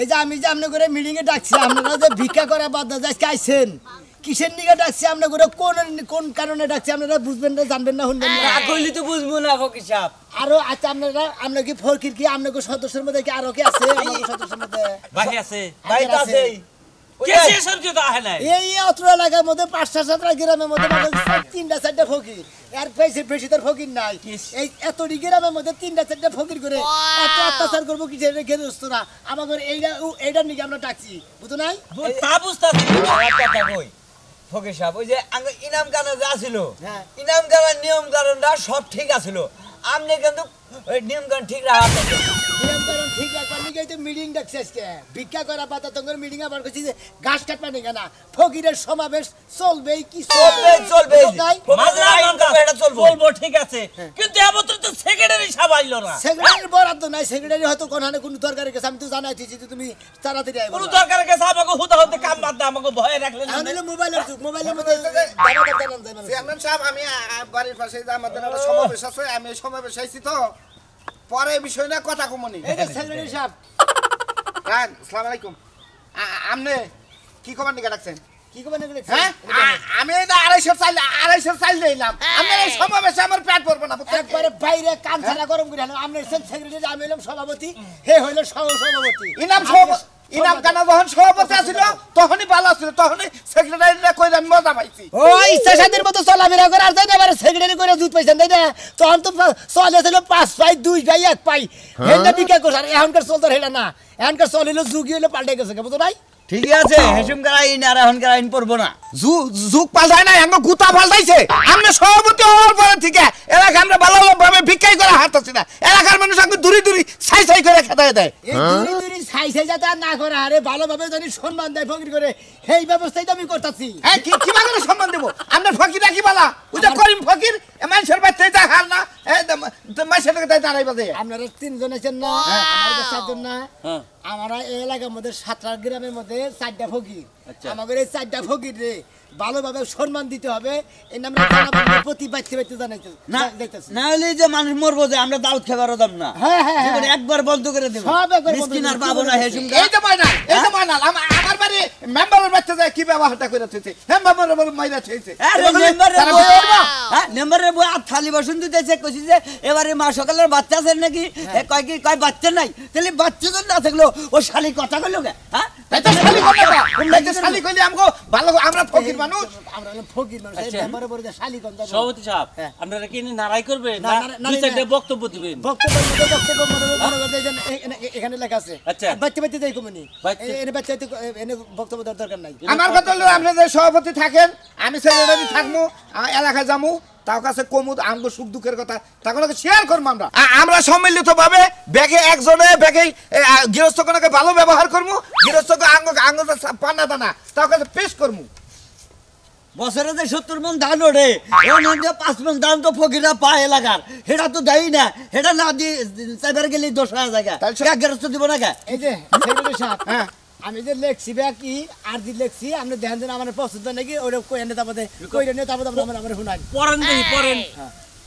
এই যে আমি যে আপনি করে মিটিং এ ডাকছি আপনারা যে ভিক্ষা করা বাদ দিয়ে আইছেন কিসের নিগা ডাকছি আপনি করে কোন কারণে ডাকছি আপনারা বুঝবেন না জানবেন না শুনবেন না কইলি তো বুঝবো না ফকির সাহেব আরো আচ্ছা আপনারা কি ফকির কি আপনাদের সদস্যের মধ্যে কি আরো কি আছে আমাদের সদস্যের মধ্যে ভাই আছে ভাই তো আছে কেসে সরকে তো আহে নাই এই অত্র এলাকার মধ্যে ৫-৭টা গ্রামের মধ্যে ৩টা-৪টা ফকির আর বেশি তার ফকির নাই এই এতটি গ্রামের মধ্যে ৩টা-৪টা ফকির করে এত অত্যাচার করবো কি রেখে দোস্ত না আমাদের এইটার নিকে আমরা ডাকছি বুঝো নাই তা বুঝতাছি কথা কই ফকির সাহেব ওই যে ইনাম কানা যা ছিল ইনাম কানার নিয়ম কানুনটা সব ঠিক আছিল আপনি কিন্তু ওই নিয়ম কানুন ঠিক রাখা নিয়ম কানুন ঠিক রাখার নিকেই তো মিটিং ডাকছে আজকে ভিক্ষা করা বাতা তঙ্গর মিটিং আবার কইছি যে ঘাস কাটবা নিকে না ফকিরের সমাবেশ চলবেই কি চলবে এটা চলবো ঠিক আছে কিন্তু এবছর তো সেক্রেটারি সাহেব আইলো না সেক্রেটারি বরাদ্দ নাই সেক্রেটারি হয়তো কোন দরকারের কাছে আমি তো জানাইছি যে তুমি তাড়াতাড়ি আইবা কোন দরকারের কাছে আমাকে হুদা হতে কাম বাদ দে আমাকে ভয় রাখলেন না আমি মোবাইলের মধ্যে চেয়ারম্যান সাহেব আমি বাড়ির পাশে যে আমাদের একটা সমাবেশ আছে আমি সমাবেশ আইছি তো পরে বিষয় না কথা কমনি এই যে সেক্রেটারি সাহেব হ্যাঁ আসসালামু আলাইকুম আপনি কি কমান্ড নিয়ে ডাকছেন কি কমান্ড নিয়ে হ্যাঁ আমি এটা 250 চাইল দিলাম আমি এই সমাবেশে আমার পেট ভরবে না একবারে বাইরে কান ছাড়া গরম করে হলো আমরা সেক্রেটারি আমি হলাম সভাপতি হে হইলো সভাপতি ইনাম কানা যখন সভাপতি আছিল তখনই ভালো ছিল তখনই সেক্রেটারিরা কইরা আমি মজা পাইছি ও ইচ্ছা সাদের মতো চলাফেরা করে আর যাই না এবারে সেক্রেটারি করে দুধ পাইছেন তাই না তখন তো চলে ছিল 5 পাই 2 পাই 1 পাই হেডা বিকা করে আর এখনকার চলতো হেডা না এখনকার চলিলো যুগই হলো পাল্টে গেছে বুঝো ভাই ঠিকই আছে হেসুমকার আইন আর এখনকার আইন পড়বো না যুগ পাল্টায় না এমন গুতা পাল্টাইছে আমরা সভাপতি হওয়ার পরে থেকে এলাকা আমরা ভালোভাবে ভিক্ষাই করে হাঁটতেছি না এলাকার মানুষ আমাকে দূরে ছাই করে খেতে দেয় এই দূরে ছাই যাতে না করে আরে ভালোভাবে জানি সম্মান দেয় ফকির করে সেই ব্যবস্থাই তো আমি করতেছি হ্যাঁ কি ভাবে সম্মান দেব আমরা ফকির কি বলা ওই যে করিম ফকির মানুষের বাচ্চা যা হার না মানুষের তাই দাঁড়াই বাজে আপনারা 3 জন আছেন না আমাদের 4 জন না আমরা এই এলাকার মধ্যে 7টা গ্রামের মধ্যে 4টা ফকির আমাদের এই 4টা ফকির রে ভালোভাবে সম্মান দিতে হবে এই আমরা জানাবো প্রতি বাচ্চা জানাইতে না হলে যে মানুষ মরবো যে আমরা দাউদ খাবারও দাম না হ্যাঁ একবার বন্ধ করে দেব সব একবার মিসকিন আর পাবো না হেসুমকা এই তো মানাল আমার বাড়ি মেম্বারের বাচ্চা যায় কি ব্যবহারটা করে থইছে হ্যাঁ মেম্বারের বলে মাইরা থইছে আরে মেম্বারের বই আর থালি বসুন দিতেছে কইছি যে এবারে মা সকালের বাচ্চা আছে নাকি কয় বাচ্চা নাই তাহলে বাচ্চা যদি না থাকলো ও শালি কথা কইলো কে হ্যাঁ তাই তো শালি কথা তোমরা শালি কইলে আমগো ভালো আমরা ফকির মানুষ আমরা ফকির মানুষ এই মেম্বারের পরে যে শালি কোন সভাপতি সাহেব আপনারা কি নারাই করবেন না দুই চারটা বক্তব্য দিবেন বক্তব্য এখানে লেখা আছে বাচ্চা যাই কমনি এনে বাচ্চা এনে বক্তব্য দরকার নাই আমার কথা হলো আপনি যে সভাপতি থাকেন আমি সেক্রেটারি থাকবো এলাকায় যাবো তার কাছে কমুদ আমগো সুখ দুঃখের কথা তাকে শেয়ার করবো আমরা সম্মিলিত ভাবে ব্যাগে একজনে ব্যাগে গৃহস্থকে ভালো ব্যবহার করবো গৃহস্থকে আঙ্গ পানা দানা তার কাছে পেশ করবো বছরে যে 70 মন ধান ওঠে 5 মন ধান তো ফকিরা পায় এলাকার সেটা তো দেয় না সেটা না দিয়ে চাইবার গেলে 10,000 টাকা গৃহস্থ দিব না কে এই যে সেক্রেটারি সাহেব আমি যে লেখছি কি আর দি লেখছি আপনি দেখেন যে আমার পছন্দ নাকি ওটা কই এনে তারপরে কইরা নিয়ে তারপরে আমরা শুনাই পড়েন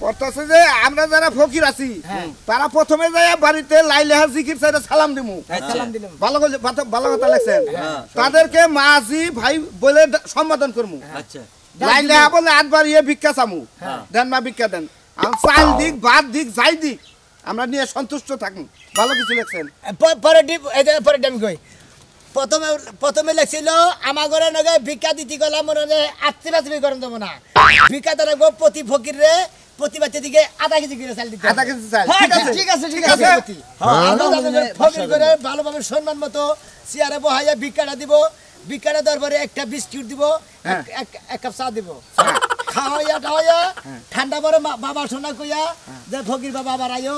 পড়তাছে যে আমরা যারা ফকির আছি তারা প্রথমে যায় বাড়িতে লাইলাহা জিকির চাইতে সালাম দিমু সালাম দিলাম ভালো কথা লেখছেন তাদেরকে মাঝি ভাই বলে সম্বোধন করমু আচ্ছা লাইলাহা বলে 8 বার ভিক্ষা চামু দেন মা ভিক্ষা দেন আর চাল দিক ভাত দিক যাই দিক আমরা নিয়ে সন্তুষ্ট থাকুন ভালো কিছু লেখছেন পরে ডামি কই প্রথমে লেখছিল আমার ঘরে নগে ভিক্ষা দিতে গেলাম মনে আত্মীয় করেন দেবো না ভিক্ষা তারা প্রতি ফকির রে প্রতি বাচ্চা দিকে আধা কেজি করে চাল দিতে ঠিক আছে ফকির করে ভালোভাবে সম্মান মতো চেয়ারে বহাইয়া ভিক্ষাটা দিব ভিক্ষাটা দরবারে একটা বিস্কুট দিব এক কাপ চা দিব খাওয়াইয়া টাওয়াইয়া ঠান্ডা পরে বাবা শোনা কইয়া যে ফকির বাবা আবার আইও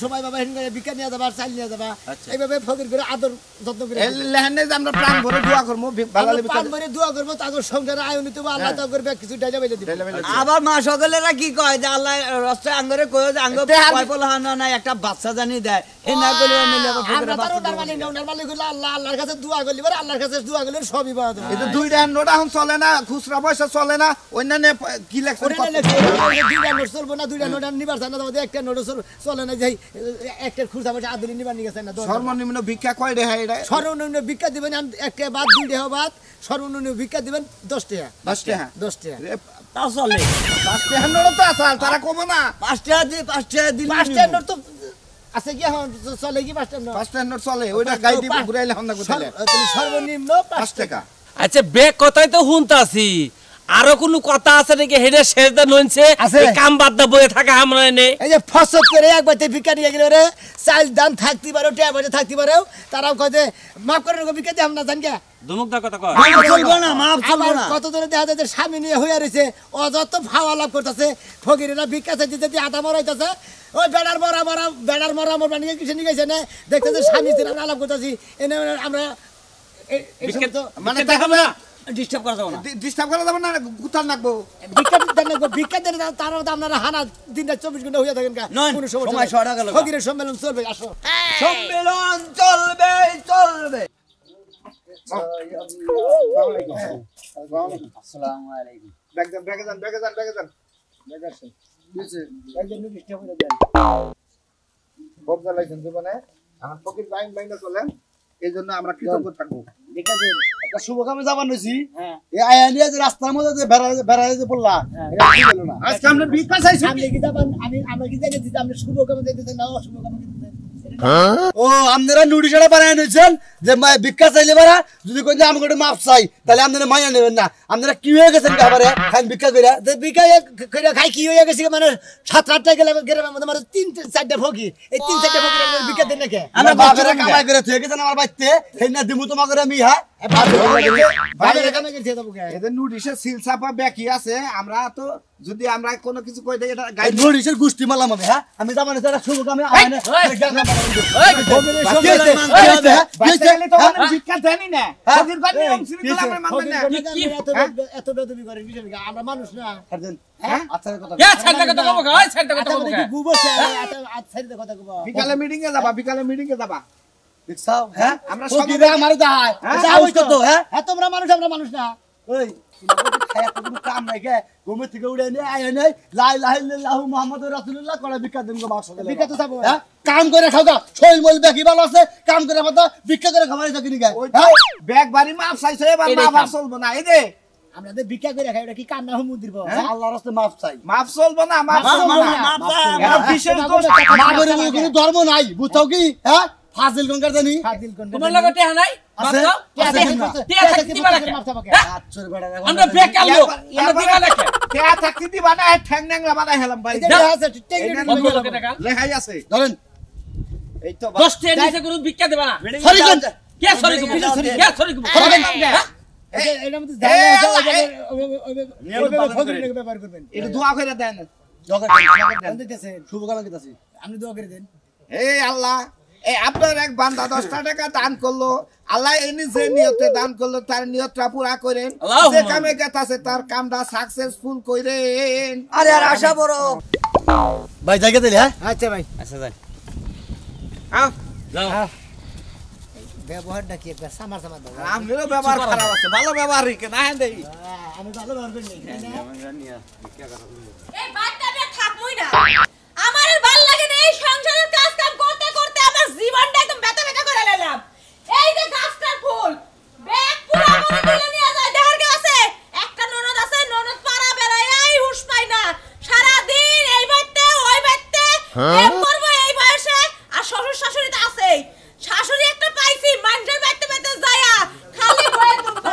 সময় বাবা হেন করে ভিক্ষা নিয়ে যাবা চাল নিয়ে যাবা এইভাবে ফকির করে আদর যত্ন করে লেহানে যে আমরা প্রাণ ভরে দোয়া করব প্রাণ ভরে দোয়া করব তাদের সংসারে আয়নি তো আল্লাহ তা করবে কিছু ডাইলা বাইলে দিবে আবার মা সকলেরা কি কয় যে আল্লাহ রাস্তায় আঙ্গরে কয় যে আঙ্গ পাইপল হানা না একটা বাচ্চা জানি দেয় এ না কইলে নিলে আমরা তারও নরমালি কইলা আল্লাহর কাছে দোয়া করলি আল্লাহর কাছে দোয়া করলে সবই পাওয়া যাবে এই তো দুইটা নোট এখন চলে না খুচরা পয়সা চলে না অন্যান্য কি লেখছেন ওরে না লেখছে, দুইটা নোট চলবো না, দুইটা নোট নিবার চায় না, তারপরে একটা নোট চলে না, যাই একটা খুচরা পয়সা আদরি নিবার নিয়ে গেছে না। সর্বনিম্ন ভিক্ষা কয় টাকা এটা? সর্বনিম্ন ভিক্ষা দিবেন একটা বাদ, 2 টাকা বাদ, সর্বনিম্ন ভিক্ষা দিবেন 10 টাকা। 10 টাকা 10 টাকা তা চলে 5 টাকা নোট তো আছে, তারা কমে না। 5 টাকা দিয়ে 5 টাকা দিলে 5 টাকা নোট তো আছে কি, এখন চলে কি 5 টাকা নোট? 5 টাকা নোট চলে, ওইটা গাই দিব ঘুরাইলে হন না কোথায়। সর্বনিম্ন 5 টাকা। আচ্ছা বেগ কথাই তো শুনতাছি, আরো কোনো কথা আছে নাকি? হেডে শেষদা নইছে আছে। এই কাম বাদ দা বয়ে থাকা আমরা নেই। এই যে ফসল করে একবার ভিক্ষা নিয়ে গেলে রে, চাল দাম থাকতে পারো, টাকা পয়সা থাকতে পারো, তারাও কয় যে মাফ করে ভিক্ষা দিয়ে আমরা জানি কে দুমুকদা কথা কয়। মাপ চলবে না, মাপ চলবে আমার না। কত ধরে দেখা যায় যে স্বামী নিয়ে হইয়া রয়েছে, অযত ফাওয়া লাভ করতেছে, ফকিরেরা ভিক্ষা চাইতে চাইতে আটা মরাইতেছে, ওই বেড়ার মরা আমার বানিয়ে কিছু নিয়ে গেছে না, দেখতেছে স্বামী স্ত্রী আমরা আলাপ করতেছি, এনে আমরা এই সমস্ত মানে দেখাবে না, ডিস্টার্ব করা যাবে না। ডিস্টার্ব করা যাবে না, গুতার নাকবো। ভিক্ষা দেন, তারা আপনারা হানা দিনটা 24 ঘন্টা হইয়া থাকেন, নয়, কোনো সময় সমস্যা শর্ট হয়ে গেল। ফকিরের সম্মেলন চলবে, আসো। সম্মেলন চলবে চলবে। আসসালামু আলাইকুম। ব্যাগে যান। খুব জ্বালাইছেন জীবনে, আমার ফকির বাইন্দা চলেন, এই জন্য আমরা কৃতজ্ঞ থাকবো। একটা শুভ কামে যাবার নইছি, এই আয়া নিয়ে যে রাস্তার মধ্যে যে বেড়ায় যে পড়লা, এটা ঠিক হলো না। আজকে আমরা ভিক্ষা চাইছি। আপনি কি যাবেন? আমরা কি জানি দিতে, আপনি শুভ কামে যাইতেছেন না অশুভ কামে যাইতেছেন? ও আপনারা নুড়ি ছাড়া বানায় নিয়েছেন যে ভিক্ষা চাইলে বারা যদি কই যে আমাকে একটু মাপ চাই, তাহলে আপনারা মাইনা নেবেন না। আপনারা কি হয়ে গেছেন খাবারে খান ভিক্ষা কইরা? যে ভিক্ষা কইরা খাই কি হইয়া গেছে, মানে 7-8টা গেলে গ্রামের মধ্যে মানে 3-4টা ফকির, এই 3-4টা ফকির আপনারা ভিক্ষা দেন না কে? আমরা বাপেরা কামাই করে থুয়ে গেছেন আমার বাইতে, সেই না দিমু তোমাকে আমি হ্যাঁ বাইরে কামে গেছে তো কে? এদের নুডিশে সিলসাপা ব্যাকি আছে, আমরা তো যদি আমরা কোনো কিছু কই দেই এটা এই গাইড নুড়িসের গুষ্টি মারলাম আমি, হ্যাঁ আমি জামানে তারা শুভ কামে আয় না। বাইরে তো অনেক ভিক্ষা দেনই না, ফকির বাদ নিয়ম শৃঙ্খলা আমরা মানবেন না। এত বেদবি করেন বিষয় কি? আমরা মানুষ না। হ্যাঁ আচ্ছা কথা এ ছাড়টা কথা কব কা, ওই ছাড়টা কথা কব কা। গুবর সাইডে কথা কব। বিকালে মিটিং এ যাবা দেখছাও হ্যাঁ আমরা ফকিরে আমার দাহায় হ্যাঁ? সাহস কত হ্যাঁ তোমরা মানুষ, আমরা মানুষ না। ওই খায়া তো কোনো কাম নাই কে ঘুমে থেকে উড়ে নিয়ে আয় নাই লা ইলাহা ইল্লাল্লাহু মুহাম্মাদুর রাসূলুল্লাহ করে ভিক্ষা দেন গো মাস ভিক্ষা তো যাবো। হ্যাঁ কাম করে খাও গা শরীর বল দেখি ভালো আছে কাম করে মাথা ভিক্ষা করে খাবারই থাকি নি ওই হ্যাঁ ব্যাগ বাড়ি মাপ চাইছে, এবার মাপ আর চলবে না। এই যে আমরা যে ভিক্ষা করে খাই, ওটা কি কান্না হুমুদ দিব? আল্লাহর রাস্তায় মাফ চাই মাপ চলবে না, মাপ চলবে না। এটা বিশেষ দোষ। মা করে কোনো ধর্ম নাই বুঝছো কি হ্যাঁ ফাজিল গঙ্গার জানি ফাজিল কোন তোমার লাগে টেহা নাই? আছে টিয়া থাকতে দিবা না কে? আচ্ছা বেটা আমরা বেগ কালো, আমরা দিবা না কে? কে থাকতে দিবা না, ঠ্যাং ন্যাংরা বানাই হেলাম ভাই। বন্ধ লোকে টাকা। লেখাই আছে। ধরেন এই তো 10 টাকা নিচে কোনো ভিক্ষা দিবা না। সরি কোন কে সরি কব? কে সরি কব? এটার মধ্যে ঝামেলা আছে, ওইভাবে ফকিরের ব্যাপার করবেন। এটা দোয়া করে দেন। কোন দিতেছেন? শুভ কামনা কিতাছি আপনি দোয়া করে দেন। এই আল্লাহ, এই আপনার এক বান্দা 10টা টাকা দান করলো, আল্লাহ এনি যে নিয়তে দান করলো তার নিয়তটা পুরা করেন, আল্লাহুম্মা। যে কামে গেতাছে তার কামটা সাকসেসফুল কইরেন। আরে আর আশা বড়। ভাই জায়গা দিলে হ্যাঁ আচ্ছা ভাই, আচ্ছা যাই। আও, যাও। ব্যবহারটা কি একটা সামার দাও। আমনেরও ব্যবহার খারাপ আছে, ভালো ব্যবহার রেখে না দেই। আমি ভালো ব্যবহার করি না। এই বাচ্চা নিয়ে থাকমই না। আমার আর ভাল লাগে না এই সংসারের কাজ কাম করতে করতে আমার জীবনটা একদম ব্যথা ব্যথা করে লাইলাম। এই যে গাছটার ফুল ব্যাগ পুরো করে দিলে নিয়ে যায়, দেখার কি আছে? একটা ননদ আছে, ননদ পাড়া বেড়ায় এই হুঁশ পাই না, সারা দিন এই বাইতে ওই বাইতে প্রেম করবো এই বয়সে। আর শ্বশুর শাশুড়ি তো আছেই, শাশুড়ি একটা পাইছি মানুষের বাইতে বাইতে যায়া খালি বয়ে থাকবো,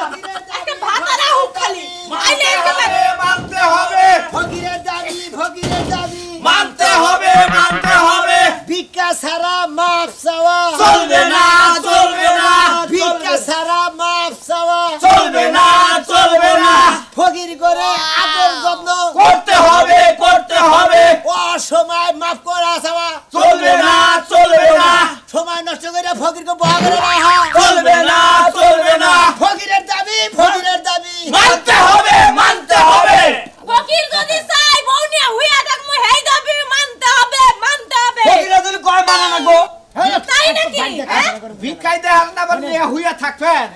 একটা ভাতারা হুক খালি আইলে একেবারে মানতে হবে, ফকিরের দাবি, ফকিরের দাবি, মানতে হবে, মানতে হবে। ভিক্ষা ছাড়া মাপ চাওয়া চলবে না, চলবে না, ভিক্ষা ছাড়া মাপ চাওয়া চলবে না, চলবে না। ফকির করে আদর যত্ন করতে হবে, করতে হবে। অসময় মাফ করা চাওয়া চলবে না, চলবে না, সময় নষ্ট করে ফকিরকে বহা করে রাখা চলবে না, চলবে না। ফকিরের দাবি, ফকিরের দাবি। মানতে হবে, মানতে হবে। ফকির যদি চাই বউ নিয়ে হুইয়া থাকমু হেই দাবি মানতে হবে, মানতে হবে। ফকিরা যদি কয় মানা না গো তাই নাকি? হ্যাঁ? ভিক্ষাই দেয় না, আবার নিয়ে হুইয়া থাকবেন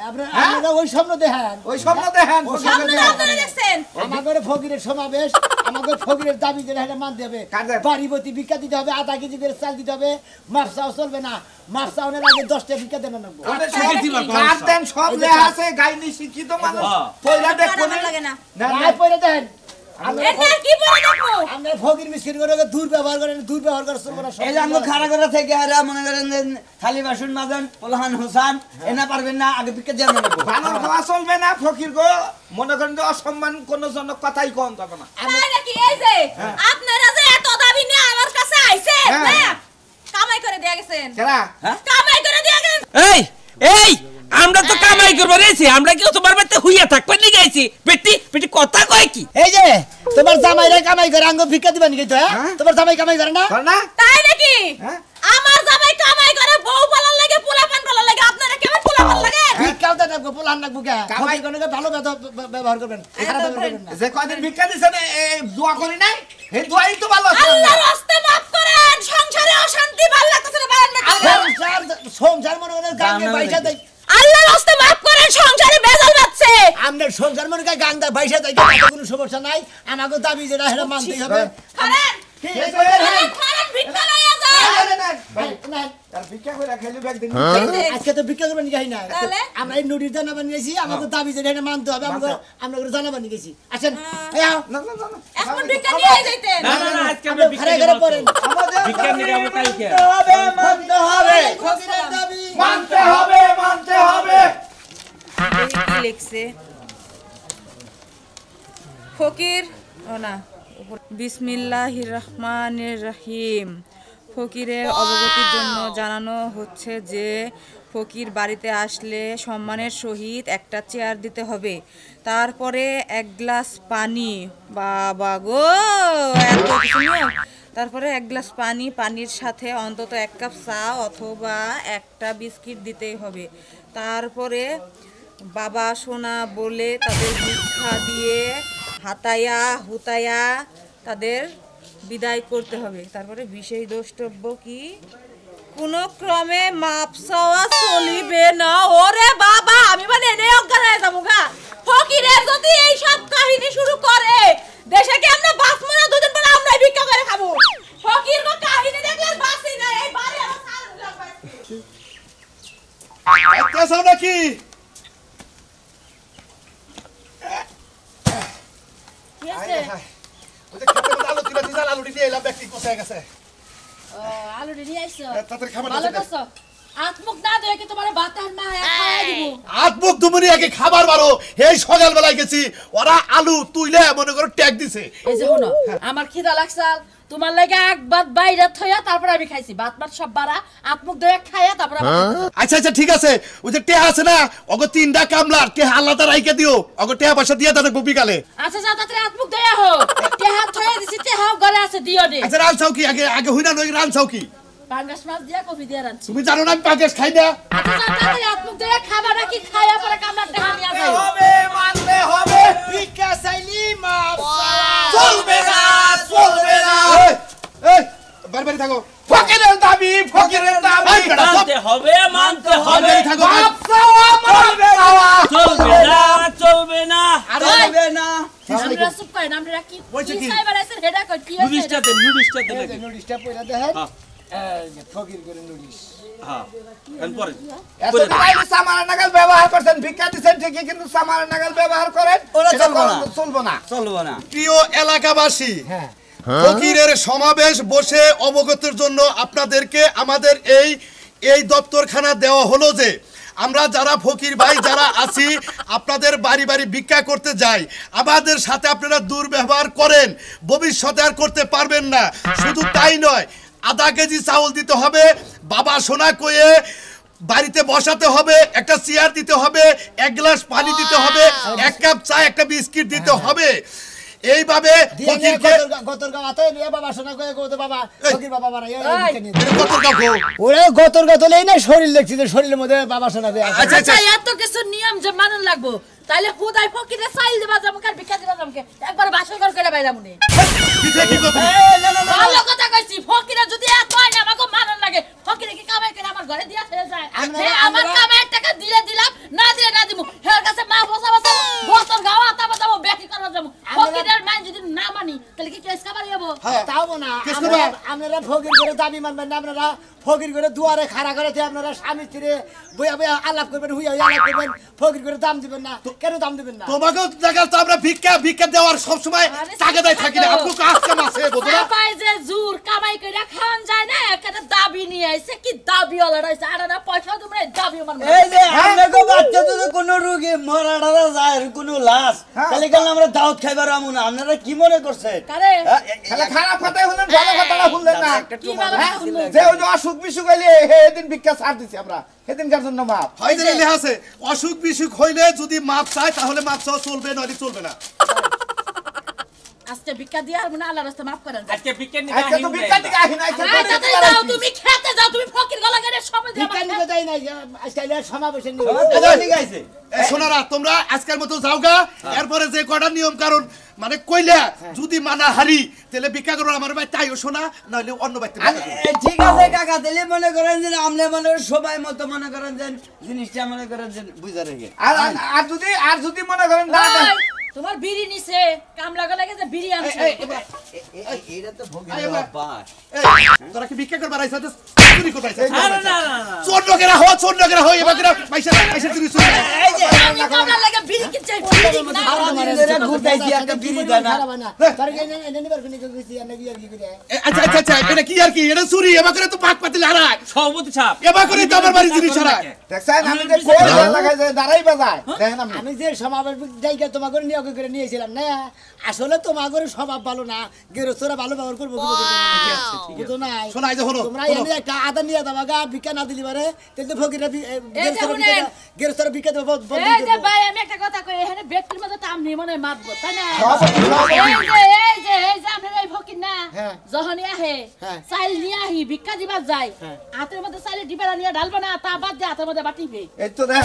আপনারা ওই স্বপ্ন দেখেন ওই স্বপ্ন দেখেন আপনারা আপনারা দেখছেন আমাদের ফকিরের সমাবেশ আমাদের ফকিরের দাবি যেটা এটা মানতে হবে কাদের? বাড়িবতী ভিক্ষা দিতে হবে আধা কেজি করে চাল দিতে হবে মাপসাও চলবে না মাপসাওনের আগে 10টা ভিক্ষা দেন না গার্ডেন সব লেখা আছে গাইনি শিক্ষিত মানুষ পয়লা দেখো আমার লাগে না নাই পয়রা দেন এটা কি বলে দেখো আমরা ফকির মিসকিন করে দুর্ব্যবহার করেন দুর্ব্যবহার করে চলবে না এই যে আমরা খাড়া করে থেকে আর মনে করেন যে থালি বাসন মাজন পোলাহান হোসান এনা পারবেন না আগে ভিক্ষা দিয়ে নেব বানর খাওয়া চলবে না ফকির গো মনে করেন যে অসম্মান কোন জন্য কথাই কম তবে না তাই নাকি এই যে আপনারা যে এত দাবি নিয়ে আমার কাছে আইছেন না কামাই করে দেয়া গেছেন কেরা কামাই করে দেয়া গেছেন এই এই আমরা তো কামাই করবো রেছি আমরা কি তোমার বাড়িতে হুইয়া থাকবে নি গাইছি পেটি পেটি কথা কয় কি এই যে তোমার জামাইরা কামাই করে আঙ্গ ভিক্ষা দিবেন কি তো তোমার জামাই কামাই করে না কর না তাই নাকি হ্যাঁ? আমার জামাই কামাই করে বউ পালার লাগে পোলাপান পালার লাগে আপনারা কেমন পোলাপান লাগে ভিক্ষাও দেন না পোলান না বুকা কামাই করে ভালো ব্যবহার করবেন খারাপ ব্যবহার করবেন না যে কয়দিন ভিক্ষা দিছেন দোয়া করি নাই এই দোয়াই তো ভালো আছে আল্লাহর রাস্তে মাফ করেন সংসারে অশান্তি ভালো লাগতেছে না বাড়ান না সংসার মনে করে গাঙ্গে বাইসা দেয় আল্লাহর রাস্তে মাফ করেন সংসারে বেজাল বাজছে আমাদের সংসার মনে করে গাঙ্গা বাইসা দেয় তাতে কোনো সমস্যা নাই আমাকে দাবি যেটা সেটা মানতেই হবে করেন ঠিক আছে করেন ভিক্ষা লইয়া যান ভাই, না, আর ভিক্ষা করে খেলি একদিন আজকে তো ভিক্ষা করবেন গাই না তাহলে? আমরা এই নুডির জানাবান গেছি আমাকে দাবি যেটা এটা মানতে হবে আমাকে আমরা করে জানাবান গেছি আসেন এই আও, না না না এখন ভিক্ষা নিয়ে যাইতেন না না না আজকে আমরা আমরা ঘরে ঘরে পড়েন ভিক্ষা নিয়ে আমরা কালকে মানতে হবে ফকিরের দাবি মানতে হবে মানতে হবে কি লিখছে ফকির ও না বিসমিল্লাহির রহমানির রহিম ফকিরের অবগতির জন্য জানানো হচ্ছে যে ফকির বাড়িতে আসলে সম্মানের সহিত একটা চেয়ার দিতে হবে তারপরে এক গ্লাস পানি বাবা গো এত কিছু নিয়ম। তারপরে এক গ্লাস পানি পানির সাথে অন্তত এক কাপ চা অথবা একটা বিস্কিট দিতেই হবে তারপরে বাবা সোনা বলে তাদের ভিক্ষা দিয়ে হাতায়া হুতায়া তাদের বিদায় করতে হবে তারপরে বিশেষ দ্রষ্টব্য কি কোনো ক্রমে মাপ চাওয়া চলিবে না ওরে বাবা আমি মানে এনে অজ্ঞান হয়ে যাবো গা ফকিরের যদি এই সব কাহিনী শুরু করে দেশে কি আমরা বাঁচবো না দুদিন পরে আমরা ভিক্ষা করে খাবো ফকির গো কাহিনী দেখলে বাঁচি না এই বাড়ি আমার সারা নাকি কি আছে ওই যে খেতে মধ্যে আলু দিবা দিজাল আলু দিয়ে এলাম ব্যক্তি কোথায় গেছে আলু নিয়ে আইছো তাদের খাবার ভালো করছো আত্মুখ না দেয় কি তোমার বাতার মা খাওয়াই দিব আত্মুখ দুমুনি আগে খাবার বারো এই সকাল বেলায় গেছি ওরা আলু তুইলে মনে করো ট্যাগ দিছে এই যে শোনো আমার খিদা লাগছাল তোমার লাগে একবার বাইরে থইয়া তারপর আমি খাইছি ভাত মাত সব বাড়া আত্মুখ দয়া খাইয়া তারপর আচ্ছা আচ্ছা ঠিক আছে ওই যে টেহা আছে না ওগো তিনটা কামলার টেহা আলাদা রাইকে দিও ওগো টেহা পয়সা দিয়ে তাদের বিকালে আচ্ছা যা তাড়াতাড়ি আত্মুখ দয়া হো তেহা থইয়া দিছি তেহা ঘরে আছে দিও দে আচ্ছা রান চাও কি আগে আগে হইনা নই রান চাও কি পাঙ্গাস মাছ দিয়া কফি দিয়া রাখছি তুমি জানো না আমি পাকেশ খাই না আচ্ছা যা তাড়াতাড়ি আত্মুখ দয়া খাবার নাকি খাইয়া পরে কামলার দেহা নিয়া যাই হবে মানতে হবে ভিক্ষা চাইলি মাপ চলবে না এই বারবারই থাকো ফকিরের দাবি মানতে হবে বারবারই থাকো চলবে না চলবে না চলবে না আমরা চুপ করেন আমরা কি কি সাইবার আছে হেডা কই কি আছে নুডিশটাতে নাকি নুডিশটা পয়রা দেখেন এই যে ফকির করে নুডিশ হ্যাঁ এন পরে এতদিন আগে সামার নাগাল ব্যবহার করছেন ভিক্ষা দিচ্ছেন ঠিকই কিন্তু সামার নাগাল ব্যবহার করেন ওরা সেটা চলবো না। চলবো না প্রিয় এলাকাবাসী হ্যাঁ ফকিরের সমাবেশ বসে অবগতের জন্য আপনাদেরকে আমাদের এই দপ্তরখানা দেওয়া হলো যে আমরা যারা ফকির ভাই যারা আছি আপনাদের বাড়ি বাড়ি ভিক্ষা করতে যাই আমাদের সাথে আপনারা দুর্ব্যবহার করেন ভবিষ্যতে আর করতে পারবেন না শুধু তাই নয় আধা কেজি চাউল দিতে হবে বাবা সোনা কয়ে বাড়িতে বসাতে হবে একটা চেয়ার দিতে হবে এক গ্লাস পানি দিতে হবে এক কাপ চা একটা বিস্কিট দিতে হবে এইভাবে ফকিরকে গতর গাওয়াতে নিয়ে বাবা শোনা কয়ে কত বাবা ফকির বাবা বাড়াই ওরে গতর গাতলেই না শরীর দেখছি যে শরীরের মধ্যে বাবা শোনা দেয় আচ্ছা আচ্ছা আচ্ছা এত কিছু নিয়ম যে মানন লাগবো তাইলে খুদাই ফকিরে চাইল দিবা যামু কার ভিক্ষা দিবা যামকে একবার বাসর ঘর কইরা বাইরা মুনি ভালো কথা কইছি ফকিরে যদি এত হয় না আমাকে মানন লাগে ফকিরে কি কামাই করে আমার ঘরে দিয়া ছেড়ে যায় আমার কামাইয়ের টাকা দিলে আপনারা ফকির করে দাবি মানবেন না, আপনারা ফকির করে দুয়ারে খাড়া করে আপনারা স্বামী স্ত্রী বইয়া বইয়া আলাপ করবেন, হুইয়া আলাপ করবেন, ফকির করে দাম দিবেন না, কেন দাম দিবেন না? তোমাকেও দেখা তো আমরা ভিক্ষা দেওয়ার সবসময় তাগাদায় থাকি না, আপু কাজ কাম আছে বুঝো না? বাবাই যে জোর কামাই করে খাওয়ান যায় না, একটা দাবি নিয়ে আইছে, কি দাবি ওলা রইছে, আর না পয়সা তোমরা দাবি আমার এই যে আমাকে বাচ্চা তো কোনো রোগী মরাটা যায় কোনো লাশ, তাহলে কেন আমরা দাওয়াত খাইবার আমু না? আপনারা কি মনে করছেন? কারে খালি খারাপ কথাই শুনলেন, ভালো কথাটা শুনলেন না। কি ভালো কথা শুনলো? যে ওই যে অসুখ বিসুখ হইলে সেদিন ভিক্ষা ছাড় দিছি আমরা, সেদিনকার জন্য মাপ। হয়তো লেখা আছে অসুখ বিসুখ হইলে যদি মাপ চায় তাহলে মাপ চাওয়া চলবে, নইলে চলবে না। আজকে ভিক্ষা দিয়া আর মনে আল্লাহর রাস্তা মাফ করেন। আজকে বিকেল আজকে তো ভিক্ষা দিকে আসি নাই, যাও তুমি খেতে যাও, তুমি ফকির গলা কেটে সবাই ভিক্ষা নিবে যাই নাই, আজকে সমাবেশে নিবে। শোনারা তোমরা আজকের মতো যাওগা, এরপরে যে কটা নিয়ম কারণ মানে কইলা যদি মানা হারি তাহলে ভিক্ষা করো আমার ভাই, তাইও শোনা, নইলে অন্য বাড়িতে ঠিক আছে কাকা, তাহলে মনে করেন যে আমলে মনে সবাই মতো মনে করেন যে জিনিসটা মনে করেন যে বুঝা রেখে। আর যদি মনে করেন না তোমার বিড়ি নিছে, কামলা গলা গেছে বিড়ি আনছে। এইটা তো ভোগের বাস। তোরা কি ভিক্ষা করবার আইছ? চুরি করবার আইছ? না না না চোর লোকেরা হো এবার পয়সা চুরি চুরি। এই যে আমি কামলা লাগা বিড়ি কিনছে, বিড়ি না এরা ঘুরতেছি একটা বিড়ি দেয় না। তার কি এনে নিবার কোনি কইছি আর নাকি আর কি করে? আচ্ছা এটা কি আর কি? এটা চুরি, এবার করে তো পাক পাতিল হারায়, সভাপতি সাহেব এবার করে তো আমার বাড়ি জিনিস হারায়। দেখছেন আমি যে কোন লাগাই যায় দাঁড়াই বাজায়, দেখেন আপনি। আমি যে সমাবেশ জায়গা তোমাকে নিয়োগ করে নিয়েছিলাম না, আসলে তোমাকে স্বভাব ভালো না, গেরস্তরা ভালো ব্যবহার করবো বুঝো না? শোনা এই যে হলো তোমরা এনে একটা আদা নিয়ে দাও গা, ভিক্ষা না দিলি পারে তাহলে ফকিরা গেরস্তরা ভিক্ষা দেবো। এই যে ভাই আমি একটা কথা কই, এখানে ব্যক্তির মধ্যে টাম নেই মনে মাতবো, তাই না? এই যে আপনারা এই ফকির না যখনই আহে চাইল নিয়ে আহি ভিক্ষা দিবার যায়, হাতের মধ্যে চাইলে ডিবারা নিয়ে ঢালবে না, তা বাদ দিয়ে হাতের মধ্যে বাটিবে। এই তো দেখ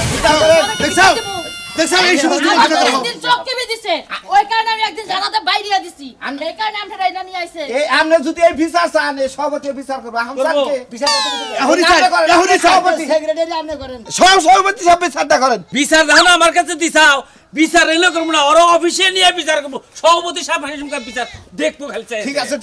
দেখছাও এই সমস্ত একদিন চোখ টিপে দিছে, ওই কারণে আমি একদিন জানাতে বাইরে দিছি, এই কারণে আপনারা এটা নিয়ে আইছে। এই আপনি যদি এই বিচার চান এই সভাপতি বিচার করবে, আহম সাহেবকে বিচার এখনই চাই, এখনই চাই। সভাপতি সেক্রেটারি আপনি করেন, সভাপতি সব বিচারটা করেন। বিচার দাও না আমার কাছে দিছাও, বিচার এলো করবো না, ওরা অফিসে নিয়ে বিচার করবো, সভাপতি সাহেব হাসিমকার বিচার দেখবো খালি চাই। ঠিক আছে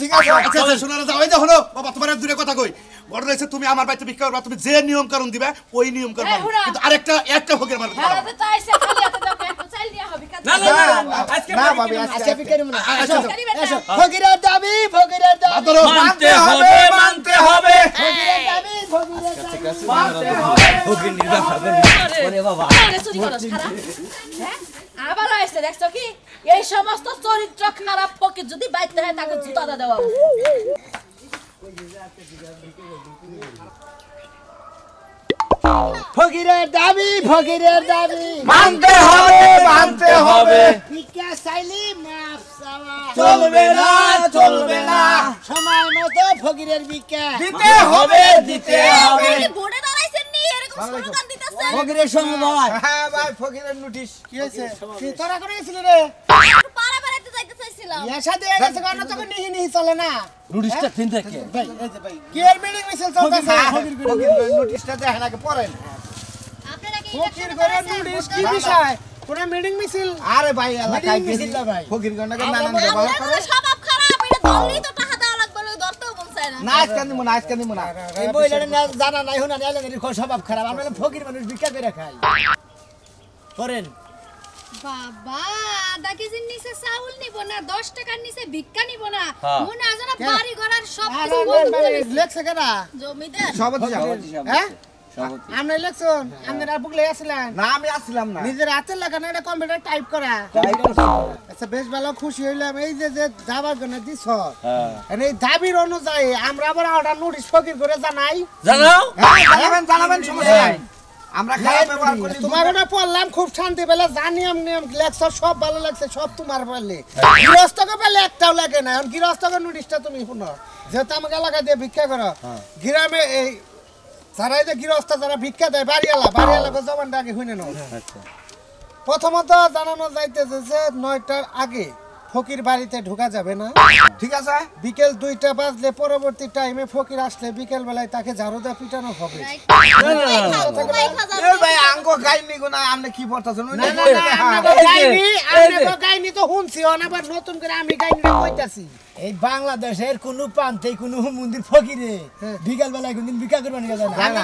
আচ্ছা শোনারা যাও। এই যে হলো বাবা, তোমার দূরে কথা কই, বড় রয়েছে তুমি আমার বাড়িতে ভিক্ষা করবা, তুমি যে নিয়ম কারণ দিবা ওই নিয়ম করবা, কিন্তু আরেকটা ফকির মারবে। হ্যাঁ তো তাইছে খালি হাতে দাও, একটা চাইল নিয়ে হবে ভিক্ষা না না না আজকে না ভাবি আজকে ভিক্ষা নিব না। আচ্ছা এসো ফকিরের দাবি, ফকিরের দাবি, মানতে হবে মানতে হবে। ফকিরের দাবি, ফকিরের দাবি মানতে হবে। ভোগের নির্বাচন ওরে বাবা। আরে চুরি করছ খারাপ, হ্যাঁ আবার আইছে দেখছো কি? এই সমস্ত চরিত্র খারাপ ফকির যদি বাইতে হয় তাকে জুতা দেওয়া হবে। ফকিরের দাবি, ফকিরের দাবি মানতে হবে মানতে হবে। ভিক্ষা চাইলি মাফ চাওয়া চলবে না চলবে না, সময় মতো ফকিরের ভিক্ষা দিতে হবে দিতে হবে। আপনি বোর্ডে দাঁড়াইছেন নি এরকম স্লোগান দিতেছেন? ভোগের সময় হ্যাঁ ভাই ফকিরের নোটিশ কি হয়েছে? কি তোরা করে গেছিল রে? পাড়া বেড়াতে যাইতে চাইছিলাম। এর সাথে গেছে কারণ তোকে নিহি নিহি চলে না। নোটিশটা তিন থেকে ভাই এই যে ভাই কি এর মিটিং মিছিল চলতেছে? ফকিরের নোটিশটা দেখেন আগে পড়েন। আপনারা কি ফকির করে নোটিশ কি বিষয়? কোন মিটিং মিছিল? আরে ভাই এলাকায় মিটিং মিছিল না ভাই। ফকির গণকে নানান ব্যবহার করে। আপনাদের স্বভাব খারাপ, এটা দললেই তো টাকা দেওয়া লাগবে, ওই দরতেও মন চায় না। না আজকে নিব না আজকে নিব না। এই মহিলাটা না জানা নাই হুনা নাই লাগের স্বভাব খারাপ। আমরা ফকির মানুষ ভিক্ষা করে খাই। করেন বাবা আধা কেজির নিচে চাউল নিব না, 10 টাকার নিচে ভিক্ষা নিব না, হ্যাঁ। মনে হয় যেন বাড়ি ঘরের সব আর কিছু বন্ধ করে দিছে। লেখছে কেডা? জমিদার সভাপতি হ্যাঁ আমরা লেখছুন, আমরা বুকলে আসলেন না আমি আসছিলাম না। নিজের হাতে লাগানো এটা কম্পিউটার টাইপ করা। আচ্ছা বেশ ভালো খুশি হইলাম এই যে যে দাবার জন্য দিছ, এই দাবির অনুযায়ী আমরা আবার অর্ডার নোটিশ ফকির করে জানাই। জানাও জানাবেন জানাবেন সমস্যা নাই। আমরা খারাপ ব্যবহার করি তোমার ওটা পড়লাম খুব শান্তি পেলে, যা নিয়ম নিয়ম লেখছ সব ভালো লাগছে, সব তোমার পারলে। গৃহস্থকে পেলে একটাও লাগে না। এখন গৃহস্থকে নোটিশটা তুমি শুনো, যেহেতু আমাকে এলাকা দিয়ে ভিক্ষা করো, গ্রামে এই যারা এই যে গৃহস্থ যারা ভিক্ষা দেয় বাড়িওয়ালাকে জবানটা আগে শুনে নাও। প্রথমত জানানো যাইতেছে যে 9টার আগে ফকির বাড়িতে ঢোকা যাবে না। ঠিক আছে বিকেল 2টা বাজলে পরবর্তী টাইমে ফকির আসলে বিকেল বেলায় তাকে ঝাড়ু দিয়ে পিটানো হবে। এ ভাই আঙ্গো গাইনি গো না আপনি কি বলতাছেন না না না আমরা গাইনি তো শুনছি অনাবার নতুন করে আমি গাইনিটা কইতাছি। এই বাংলাদেশের কোন প্রান্তে কোন মন্দির ফকিরে বিকেল বেলায় কোনদিন ভিক্ষা করবে না জানা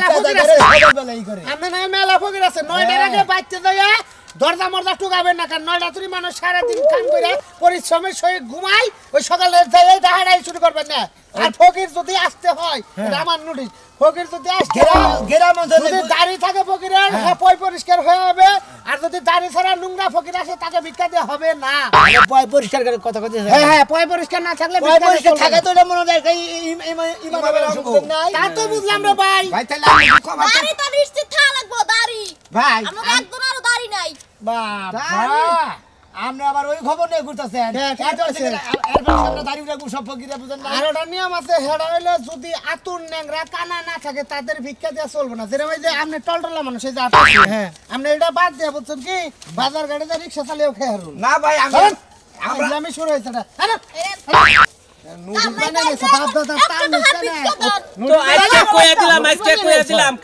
সকাল বেলায় করে আমরা না মেলা ফকির আছে 9টার আগে বাইতে যায় দরজা মরজা টুকাবেন না কারণ 9টা তুই মানুষ সারাদিন কাম করে পরিশ্রমের সহিত ঘুমাই ওই সকালে যাই দাহাড়াই শুরু করবেন না। আর ফকির যদি আসতে হয় এটা আমার নোটিশ ফকির যদি আসতে যদি দাড়ি থাকে ফকিরের পয় পরিষ্কার হয়ে হবে আর যদি দাড়ি ছাড়া নোংরা ফকির আসে তাকে ভিক্ষা দেওয়া হবে না। পয় পরিষ্কার করে কথা কথা হ্যাঁ পয় পরিষ্কার না থাকলে পয় পরিষ্কার থাকে তো এটা মনে হয় ইমামের সুযোগ নাই তা তো বুঝলাম রে ভাই। ভাই তাহলে আমি দাড়ি তো নিশ্চিত থাকা লাগবো দাড়ি ভাই আমরা একদম আরো দাড়ি নাই বাবা আমরা আবার ওই খবর নিয়ে ঘুরতেছেন আমরা দাড়ি রাখবো সব ফকিরা বুঝেন না। আর ওটা নিয়ম আছে হেডা হইলে যদি আতুর ন্যাংরা কানা না থাকে তাদের ভিক্ষা দেওয়া চলবে না। যেরকম যে আপনি টলটলা মানুষ এই যে আপনি এটা বাদ দিয়ে বলছেন কি বাজার গাড়িতে রিক্সা চালিয়েও খেয়ে হারুন না ভাই আমি শুরু হয়েছে না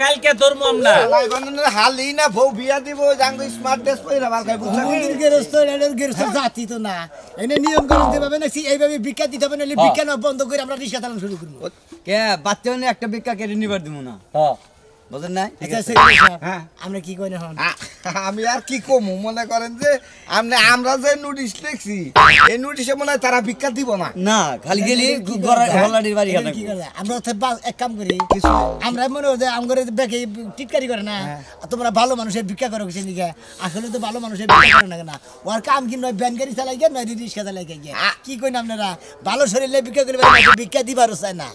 কালকে ধরবো আমরা হালি না বউ বিয়া দিব জাঙ্গো স্মার্ট ড্রেস পরে ভাল খাই বুঝছেন জাতি তো না এনে নিয়ম করতে দিবে না এইভাবে ভিক্ষা দিতে হবে না ভিক্ষা না বন্ধ করে আমরা রিক্সা চালানো শুরু করব। কে বাচ্চা একটা ভিক্ষা কেটে নিবার দিব না বুঝেন না আমরা কি কই না আমি আর কি কমু মনে করেন যে আমরা যে নোটিশ লিখছি এই নোটিশে মনে হয় তারা ভিক্ষা দিব না না খালি গেলি গলাডির বাড়ি কি করে আমরা এক কাম করি আমরা মনে হয় যে আমগরে বেকে টিটকারি করে না তোমরা ভালো মানুষের ভিক্ষা করো কিছু দিকে আসলে তো ভালো মানুষের ভিক্ষা করে না ওর কাম কি নয় ব্যান গাড়ি চালাই গিয়ে নয় রিক্সা চালাই গিয়ে কি কই না আপনারা ভালো শরীরে ভিক্ষা করে ভিক্ষা দিবারও চায় না।